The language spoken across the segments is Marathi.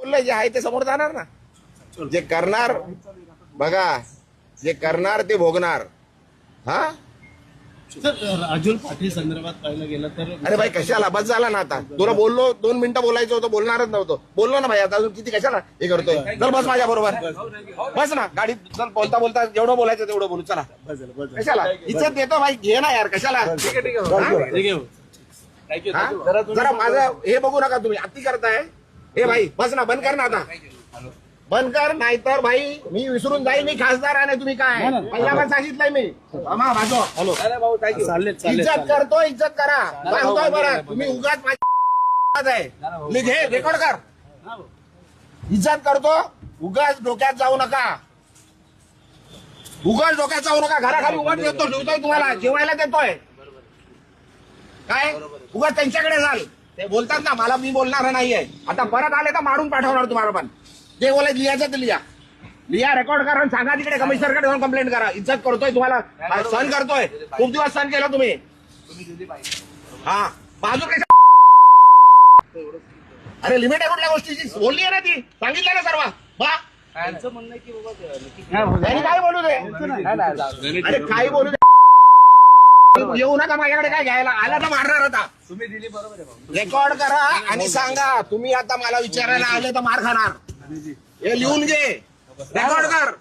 बोललंय जे आहे ते समोर जाणार ना. जे करणार बघा, जे करणार ते भोगणार. हा सर, राजूल पाटील संदर्भात पाहिलं गेलं तर अरे भाई कशाला, बस झाला ना आता. तुला बोललो 2 मिनिटं बोलायचं होतं, बोलणारच नव्हतं. बोललो ना भाई, आता अजून किती कशाला हे करतोय. चल बस माझ्या बरोबर, बस ना गाडीत. चल बोलता बोलता जेवढं बोलायचं तेवढं बोलू. चला कशाला इज्जत देतो भाई, घे ना यार कशाला. हा? जरा माझं हे बघू नका तुम्ही, अति करताय. हे भाई बस ना, बंद कर ना आता, बंद कर. नाहीतर भाई मी विसरून जाईल मी खासदार आहे. तुम्ही काय पहिल्यापासून सांगितलंय मी. हॅलो, इज्जत करतो, इज्जत करा. सांगतोय बरं, तुम्ही उगाच माझी आहे घे, रेकॉर्ड कर. इज्जत करतो, उगाच डोक्यात जाऊ नका, उगाच डोक्यात जाऊ नका. घराखाली उगाच देतो, ठेवतोय तुम्हाला, जेवायला देतोय काय. उगाच त्यांच्याकडे जाल, ते बोलतात ना मला, मी बोलणार नाहीये. आता परत आले तर मारून पाठवणार तुम्हाला. पण जे बोलायचं लिहायचं ते लिहा, रेकॉर्ड करा आणि सांगा तिकडे कमिशनरकडे जाऊन कंप्लेंट करा. इज्जत करतोय तुम्हाला, सहन करतोय, खूप दिवस सहन केला तुम्ही. हा बाजू अरे लिमिट आहे कुठल्या गोष्टीची, बोलली आहे ना ती, सांगितलं ना सर्व. त्यांचं म्हणणं आहे की बाबा त्यांनी काय बोलू दे, अरे काय बोलू दे. येऊ नका माझ्याकडे काय घ्यायला. आला तर मारणार होता. तुम्ही दिली बरोबर आहे. रेकॉर्ड करा आणि सांगा. तुम्ही आता मला विचारायला आले तर मार खाणार. हे लिहून घे, रेकॉर्ड कर.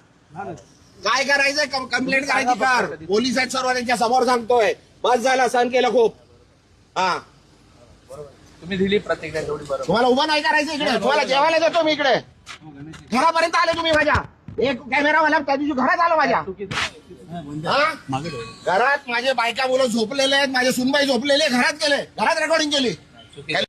काय करायचंय, कंप्लेंट करायची कर. पोलीस आहेत सर्व, त्यांच्या समोर सांगतोय. बस झाला, सहन केलं खूप. हा तुम्ही दिली प्रतिक्रिया तेवढी बरोबर. तुम्हाला उभं नाही करायचं इकडे. तुम्हाला जेवायला देतो मी इकडे. घरापर्यंत आले तुम्ही माझ्या. एक कॅमेरावाला त्या दिवशी घरात आलो माझ्या. घरात माझे बायका मुलं झोपलेले आहेत, माझे सुनबाई झोपलेले, घरात गेले, घरात रेकॉर्डिंग केली.